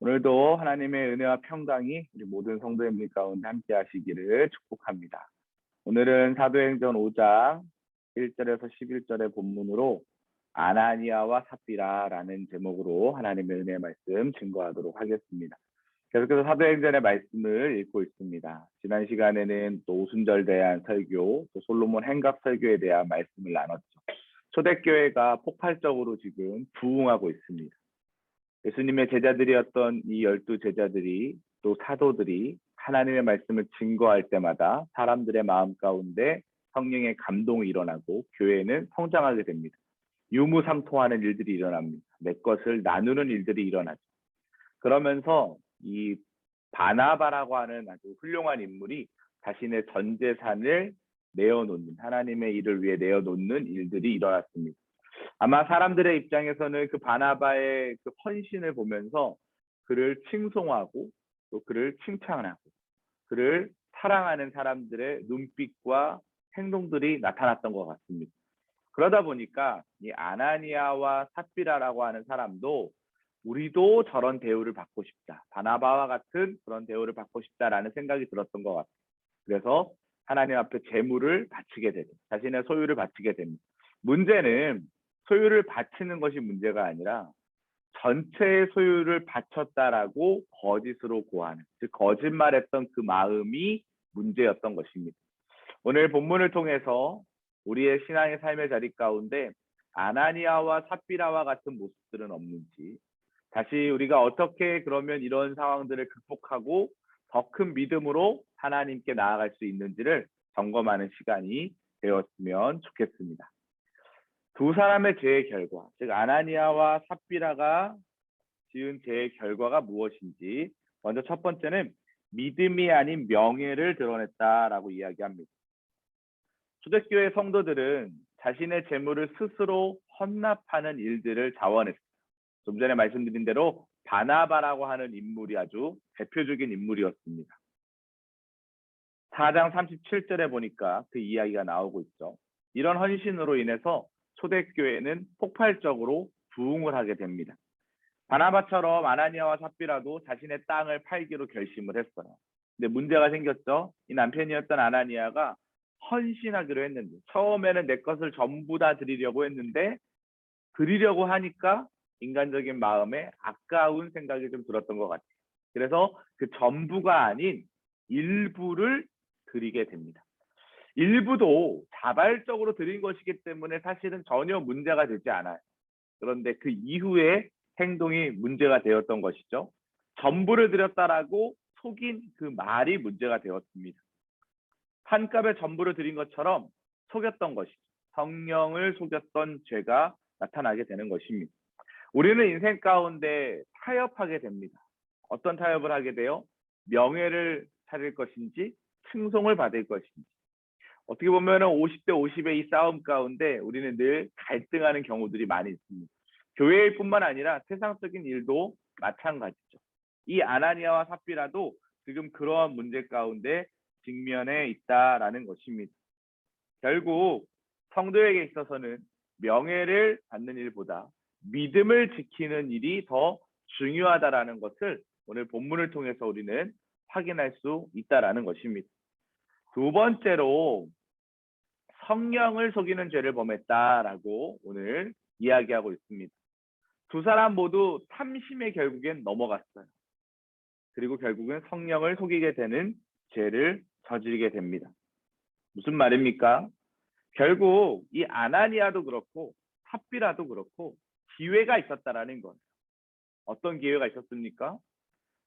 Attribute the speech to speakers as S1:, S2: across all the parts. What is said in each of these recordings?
S1: 오늘도 하나님의 은혜와 평강이 우리 모든 성도님들 가운데 함께 하시기를 축복합니다. 오늘은 사도행전 5장 1절에서 11절의 본문으로 아나니아와 삽비라라는 제목으로 하나님의 은혜의 말씀 증거하도록 하겠습니다. 계속해서 사도행전의 말씀을 읽고 있습니다. 지난 시간에는 또 오순절 대한 설교, 또 솔로몬 행각 설교에 대한 말씀을 나눴죠. 초대교회가 폭발적으로 지금 부흥하고 있습니다. 예수님의 제자들이었던 이 12제자들이 또 사도들이 하나님의 말씀을 증거할 때마다 사람들의 마음 가운데 성령의 감동이 일어나고 교회는 성장하게 됩니다. 유무상통하는 일들이 일어납니다. 내 것을 나누는 일들이 일어나죠. 그러면서 이 바나바라고 하는 아주 훌륭한 인물이 자신의 전 재산을 내어놓는, 하나님의 일을 위해 내어놓는 일들이 일어났습니다. 아마 사람들의 입장에서는 그 바나바의 그 헌신을 보면서 그를 칭송하고 또 그를 칭찬하고 그를 사랑하는 사람들의 눈빛과 행동들이 나타났던 것 같습니다. 그러다 보니까 이 아나니아와 삽비라라고 하는 사람도 우리도 저런 대우를 받고 싶다. 바나바와 같은 그런 대우를 받고 싶다라는 생각이 들었던 것 같아요. 그래서 하나님 앞에 재물을 바치게 되죠. 자신의 소유를 바치게 됩니다. 문제는 소유를 바치는 것이 문제가 아니라 전체의 소유를 바쳤다라고 거짓으로 고하는, 즉 거짓말했던 그 마음이 문제였던 것입니다. 오늘 본문을 통해서 우리의 신앙의 삶의 자리 가운데 아나니아와 삽비라와 같은 모습들은 없는지, 다시 우리가 어떻게 그러면 이런 상황들을 극복하고 더 큰 믿음으로 하나님께 나아갈 수 있는지를 점검하는 시간이 되었으면 좋겠습니다. 두 사람의 죄의 결과, 즉 아나니아와 삽비라가 지은 죄의 결과가 무엇인지, 먼저 첫 번째는 믿음이 아닌 명예를 드러냈다라고 이야기합니다. 초대교회 성도들은 자신의 재물을 스스로 헌납하는 일들을 자원했어요. 좀 전에 말씀드린 대로 바나바라고 하는 인물이 아주 대표적인 인물이었습니다. 4장 37절에 보니까 그 이야기가 나오고 있죠. 이런 헌신으로 인해서 초대교회는 폭발적으로 부흥을 하게 됩니다. 바나바처럼 아나니아와 삽비라도 자신의 땅을 팔기로 결심을 했어요. 근데 문제가 생겼죠. 이 남편이었던 아나니아가 헌신하기로 했는데, 처음에는 내 것을 전부 다 드리려고 했는데, 드리려고 하니까 인간적인 마음에 아까운 생각이 좀 들었던 것 같아요. 그래서 그 전부가 아닌 일부를 드리게 됩니다. 일부도 자발적으로 드린 것이기 때문에 사실은 전혀 문제가 되지 않아요. 그런데 그 이후에 행동이 문제가 되었던 것이죠. 전부를 드렸다라고 속인 그 말이 문제가 되었습니다. 환갑에 전부를 드린 것처럼 속였던 것이죠. 성령을 속였던 죄가 나타나게 되는 것입니다. 우리는 인생 가운데 타협하게 됩니다. 어떤 타협을 하게 돼요? 명예를 찾을 것인지 칭송을 받을 것인지. 어떻게 보면 50대 50의 이 싸움 가운데 우리는 늘 갈등하는 경우들이 많이 있습니다. 교회일 뿐만 아니라 세상적인 일도 마찬가지죠. 이 아나니아와 삽비라도 지금 그러한 문제 가운데 직면해 있다라는 것입니다. 결국 성도에게 있어서는 명예를 받는 일보다 믿음을 지키는 일이 더 중요하다라는 것을 오늘 본문을 통해서 우리는 확인할 수 있다라는 것입니다. 두 번째로 성령을 속이는 죄를 범했다라고 오늘 이야기하고 있습니다. 두 사람 모두 탐심에 결국엔 넘어갔어요. 그리고 결국은 성령을 속이게 되는 죄를 저지르게 됩니다. 무슨 말입니까? 결국 이 아나니아도 그렇고 삽비라도 그렇고 기회가 있었다라는 거예요. 어떤 기회가 있었습니까?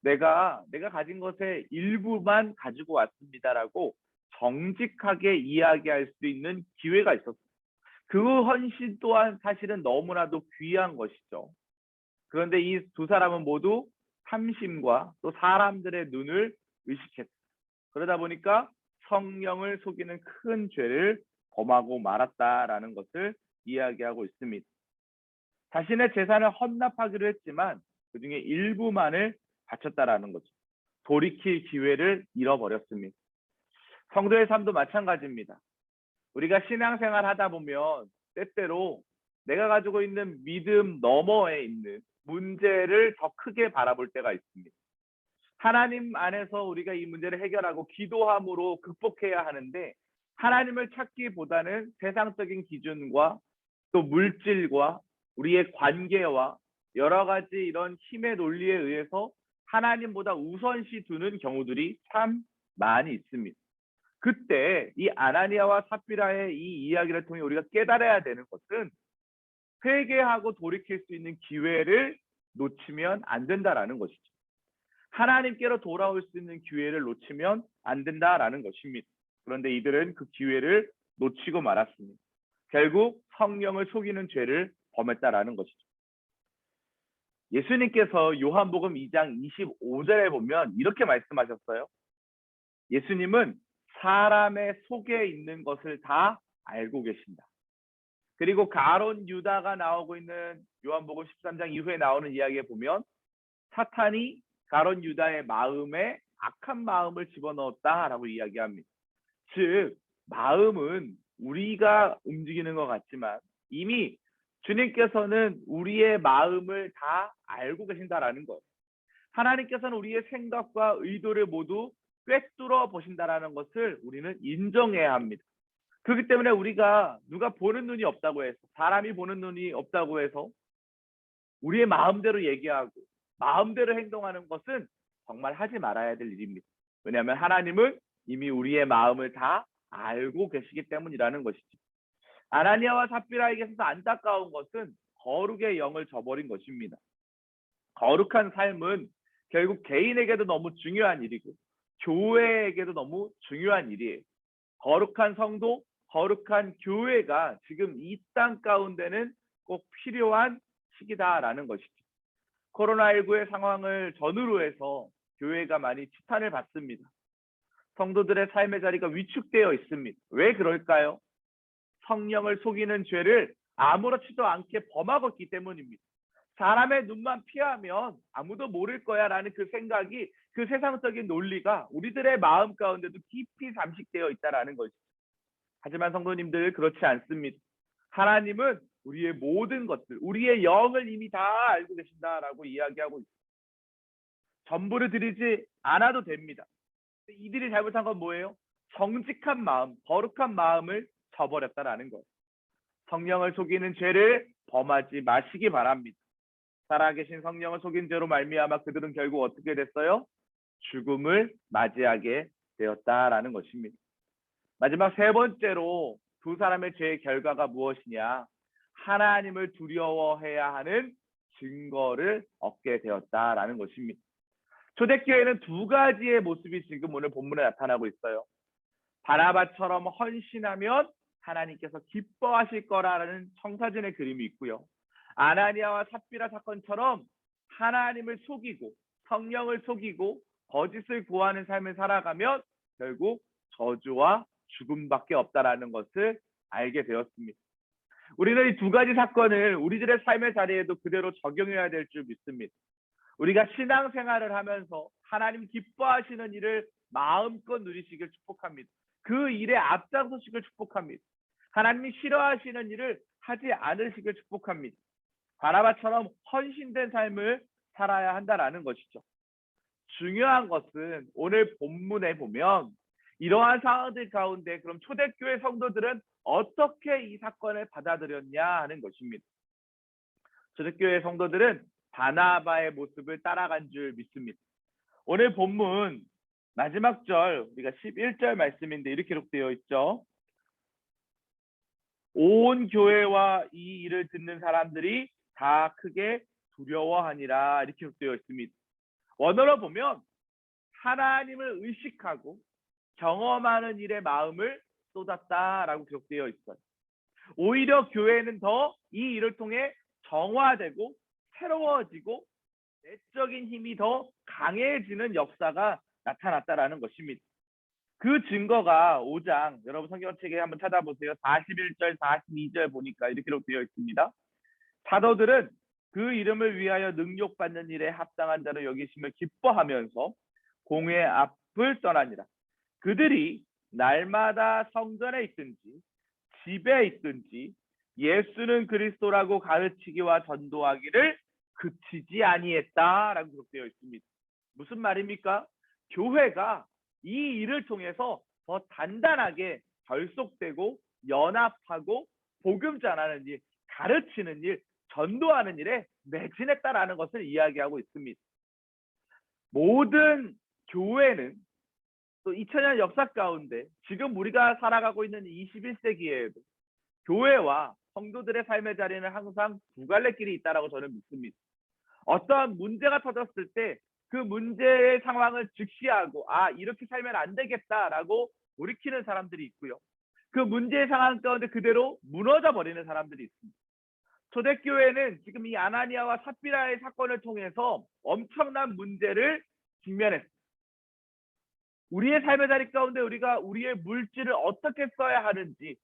S1: 내가 가진 것의 일부만 가지고 왔습니다라고 정직하게 이야기할 수 있는 기회가 있었어요. 그 헌신 또한 사실은 너무나도 귀한 것이죠. 그런데 이 두 사람은 모두 탐심과 또 사람들의 눈을 의식했어요. 그러다 보니까 성령을 속이는 큰 죄를 범하고 말았다라는 것을 이야기하고 있습니다. 자신의 재산을 헌납하기로 했지만 그중에 일부만을 바쳤다라는 거죠. 돌이킬 기회를 잃어버렸습니다. 성도의 삶도 마찬가지입니다. 우리가 신앙생활 하다 보면 때때로 내가 가지고 있는 믿음 너머에 있는 문제를 더 크게 바라볼 때가 있습니다. 하나님 안에서 우리가 이 문제를 해결하고 기도함으로 극복해야 하는데 하나님을 찾기보다는 세상적인 기준과 또 물질과 우리의 관계와 여러 가지 이런 힘의 논리에 의해서 하나님보다 우선시 두는 경우들이 참 많이 있습니다. 그때 이 아나니아와 삽비라의 이 이야기를 통해 우리가 깨달아야 되는 것은 회개하고 돌이킬 수 있는 기회를 놓치면 안 된다라는 것이죠. 하나님께로 돌아올 수 있는 기회를 놓치면 안 된다라는 것입니다. 그런데 이들은 그 기회를 놓치고 말았습니다. 결국 성령을 속이는 죄를 범했다라는 것이죠. 예수님께서 요한복음 2장 25절에 보면 이렇게 말씀하셨어요. 예수님은 사람의 속에 있는 것을 다 알고 계신다. 그리고 가론 유다가 나오고 있는 요한복음 13장 이후에 나오는 이야기에 보면 사탄이 가론 유다의 마음에 악한 마음을 집어넣었다라고 이야기합니다. 즉 마음은 우리가 움직이는 것 같지만 이미 주님께서는 우리의 마음을 다 알고 계신다라는 것. 하나님께서는 우리의 생각과 의도를 모두 꿰뚫어 보신다라는 것을 우리는 인정해야 합니다. 그렇기 때문에 우리가 누가 보는 눈이 없다고 해서 사람이 보는 눈이 없다고 해서 우리의 마음대로 얘기하고 마음대로 행동하는 것은 정말 하지 말아야 될 일입니다. 왜냐하면 하나님은 이미 우리의 마음을 다 알고 계시기 때문이라는 것이죠. 아나니아와 삽비라에게 있어서 안타까운 것은 거룩의 영을 저버린 것입니다. 거룩한 삶은 결국 개인에게도 너무 중요한 일이고 교회에게도 너무 중요한 일이에요. 거룩한 성도, 거룩한 교회가 지금 이 땅 가운데는 꼭 필요한 시기다라는 것이죠. 코로나19의 상황을 전후로 해서 교회가 많이 지탄을 받습니다. 성도들의 삶의 자리가 위축되어 있습니다. 왜 그럴까요? 성령을 속이는 죄를 아무렇지도 않게 범하고 있기 때문입니다. 사람의 눈만 피하면 아무도 모를 거야 라는 그 생각이, 그 세상적인 논리가 우리들의 마음 가운데도 깊이 잠식되어 있다는 것이죠. 하지만 성도님들 그렇지 않습니다. 하나님은 우리의 모든 것들, 우리의 영을 이미 다 알고 계신다라고 이야기하고 있습니다. 전부를 드리지 않아도 됩니다. 이들이 잘못한 건 뭐예요? 정직한 마음, 거룩한 마음을 저버렸다라는 거예요. 성령을 속이는 죄를 범하지 마시기 바랍니다. 살아계신 성령을 속인 죄로 말미암아 그들은 결국 어떻게 됐어요? 죽음을 맞이하게 되었다라는 것입니다. 마지막 세 번째로 두 사람의 죄의 결과가 무엇이냐? 하나님을 두려워해야 하는 증거를 얻게 되었다라는 것입니다. 초대교회는 두 가지의 모습이 지금 오늘 본문에 나타나고 있어요. 바나바처럼 헌신하면 하나님께서 기뻐하실 거라는 청사진의 그림이 있고요. 아나니아와 삽비라 사건처럼 하나님을 속이고 성령을 속이고 거짓을 구하는 삶을 살아가면 결국 저주와 죽음밖에 없다라는 것을 알게 되었습니다. 우리는 이 두 가지 사건을 우리들의 삶의 자리에도 그대로 적용해야 될 줄 믿습니다. 우리가 신앙생활을 하면서 하나님 기뻐하시는 일을 마음껏 누리시길 축복합니다. 그 일에 앞장서시길 축복합니다. 하나님이 싫어하시는 일을 하지 않으시길 축복합니다. 바나바처럼 헌신된 삶을 살아야 한다라는 것이죠. 중요한 것은 오늘 본문에 보면 이러한 상황들 가운데 그럼 초대교회 성도들은 어떻게 이 사건을 받아들였냐 하는 것입니다. 초대교회 성도들은 바나바의 모습을 따라간 줄 믿습니다. 오늘 본문 마지막 절 우리가 11절 말씀인데 이렇게 기록되어 있죠. 온 교회와 이 일을 듣는 사람들이 다 크게 두려워하니라 이렇게 기록되어 있습니다. 원어로 보면 하나님을 의식하고 경험하는 일에 마음을 쏟았다라고 기록되어 있어요. 오히려 교회는 더 이 일을 통해 정화되고 새로워지고 내적인 힘이 더 강해지는 역사가 나타났다라는 것입니다. 그 증거가 5장, 여러분 성경책에 한번 찾아보세요. 41절, 42절 보니까 이렇게 기록되어 있습니다. 사도들은 그 이름을 위하여 능욕받는 일에 합당한 자로 여기심을 기뻐하면서 공회 앞을 떠나니라. 그들이 날마다 성전에 있든지 집에 있든지 예수는 그리스도라고 가르치기와 전도하기를 그치지 아니했다라고 기록되어 있습니다. 무슨 말입니까? 교회가 이 일을 통해서 더 단단하게 결속되고 연합하고 복음 전하는 일, 가르치는 일, 전도하는 일에 매진했다라는 것을 이야기하고 있습니다. 모든 교회는 또 2000년 역사 가운데 지금 우리가 살아가고 있는 21세기에도 교회와 성도들의 삶의 자리는 항상 두 갈래 길이 있다라고 저는 믿습니다. 어떠한 문제가 터졌을 때 그 문제의 상황을 직시하고 이렇게 살면 안 되겠다라고 돌이키는 사람들이 있고요. 그 문제의 상황 가운데 그대로 무너져 버리는 사람들이 있습니다. 초대교회는 지금 이 아나니아와 삽비라의 사건을 통해서 엄청난 문제를 직면했습니다. 우리의 삶의 자리 가운데 우리가 우리의 물질을 어떻게 써야 하는지,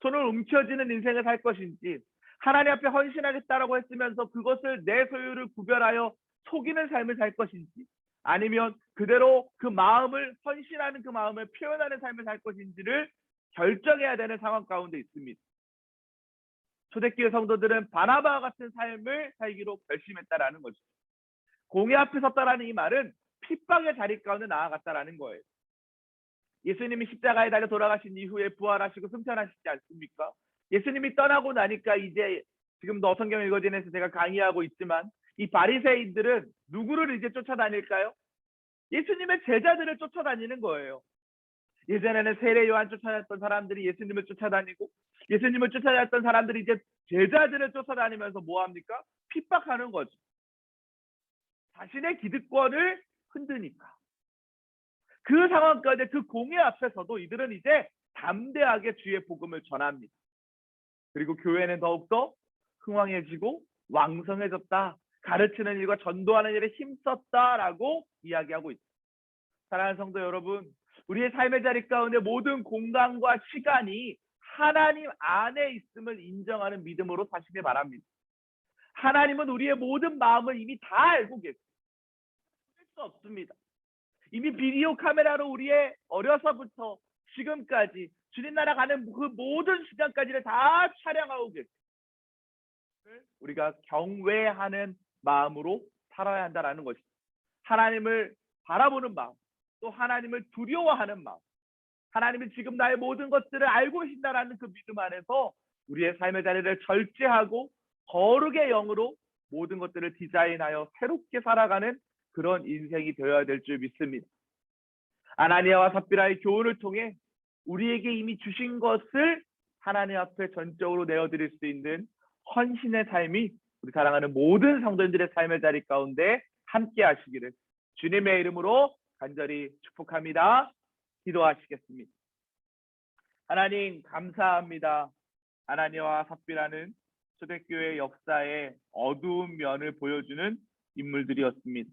S1: 손을 움켜쥐는 인생을 살 것인지, 하나님 앞에 헌신하겠다라고 했으면서 그것을 내 소유를 구별하여 속이는 삶을 살 것인지, 아니면 그대로 그 마음을 헌신하는 그 마음을 표현하는 삶을 살 것인지를 결정해야 되는 상황 가운데 있습니다. 초대교회 성도들은 바나바와 같은 삶을 살기로 결심했다라는 것이죠. 공의 앞에 섰다라는 이 말은 핍박의 자리 가운데 나아갔다라는 거예요. 예수님이 십자가에 달려 돌아가신 이후에 부활하시고 승천하시지 않습니까? 예수님이 떠나고 나니까 이제 지금도 성경 읽어진에서 제가 강의하고 있지만 이 바리새인들은 누구를 이제 쫓아다닐까요? 예수님의 제자들을 쫓아다니는 거예요. 예전에는 세례 요한 쫓아다녔던 사람들이 예수님을 쫓아다니고, 예수님을 쫓아다녔던 사람들이 이제 제자들을 쫓아다니면서 뭐합니까? 핍박하는 거죠. 자신의 기득권을 흔드니까. 그 상황 가운데 그 공의 앞에서도 이들은 이제 담대하게 주의 복음을 전합니다. 그리고 교회는 더욱더 흥왕해지고 왕성해졌다. 가르치는 일과 전도하는 일에 힘썼다라고 이야기하고 있습니다. 사랑하는 성도 여러분, 우리의 삶의 자리 가운데 모든 공간과 시간이 하나님 안에 있음을 인정하는 믿음으로 사시길 바랍니다. 하나님은 우리의 모든 마음을 이미 다 알고 계십니다. 할 수 없습니다. 이미 비디오 카메라로 우리의 어려서부터 지금까지 주님 나라 가는 그 모든 시간까지를 다 촬영하고 계십니다. 우리가 경외하는 마음으로 살아야 한다는 것입니다. 하나님을 바라보는 마음, 또 하나님을 두려워하는 마음, 하나님이 지금 나의 모든 것들을 알고 계신다라는 그 믿음 안에서 우리의 삶의 자리를 절제하고 거룩의 영으로 모든 것들을 디자인하여 새롭게 살아가는 그런 인생이 되어야 될 줄 믿습니다. 아나니아와 삽비라의 교훈을 통해 우리에게 이미 주신 것을 하나님 앞에 전적으로 내어드릴 수 있는 헌신의 삶이 우리 사랑하는 모든 성도님들의 삶의 자리 가운데 함께 하시기를 주님의 이름으로 간절히 축복합니다. 기도하시겠습니다. 하나님 감사합니다. 아나니아와 삽비라는 초대교회 역사의 어두운 면을 보여주는 인물들이었습니다.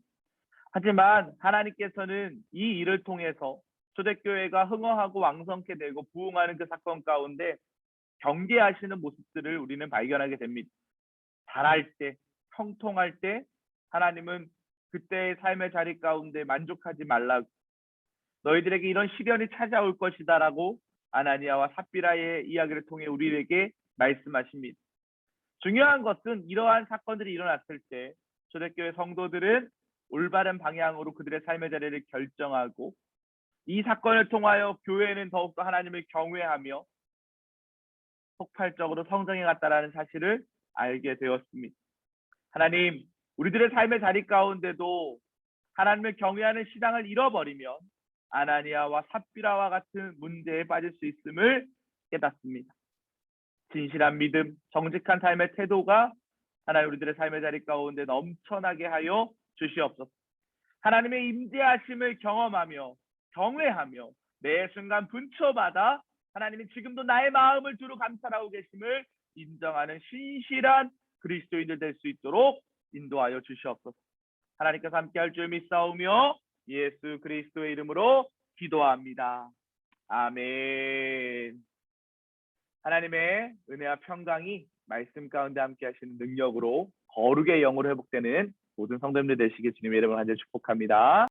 S1: 하지만 하나님께서는 이 일을 통해서 초대교회가 흥황하고 왕성케 되고 부흥하는 그 사건 가운데 경계하시는 모습들을 우리는 발견하게 됩니다. 잘할 때, 형통할 때 하나님은 그때의 삶의 자리 가운데 만족하지 말라고, 너희들에게 이런 시련이 찾아올 것이다라고 아나니아와 삽비라의 이야기를 통해 우리에게 말씀하십니다. 중요한 것은 이러한 사건들이 일어났을 때 초대교회 성도들은 올바른 방향으로 그들의 삶의 자리를 결정하고, 이 사건을 통하여 교회는 더욱더 하나님을 경외하며 폭발적으로 성장해 갔다라는 사실을 알게 되었습니다. 하나님, 우리들의 삶의 자리 가운데도 하나님을 경외하는 신앙을 잃어버리면 아나니아와 삽비라와 같은 문제에 빠질 수 있음을 깨닫습니다. 진실한 믿음, 정직한 삶의 태도가 하나님 우리들의 삶의 자리 가운데 넘쳐나게 하여 주시옵소서. 하나님의 임재하심을 경험하며 경외하며 매 순간 분초마다 하나님이 지금도 나의 마음을 두루 감찰하고 계심을 인정하는 신실한 그리스도인들 될 수 있도록 인도하여 주시옵소서. 하나님께서 함께할 줄 믿사오며 예수 그리스도의 이름으로 기도합니다. 아멘. 하나님의 은혜와 평강이 말씀 가운데 함께 하시는 능력으로 거룩의 영으로 회복되는 모든 성도님들 되시길 주님의 이름으로 간절히 축복합니다.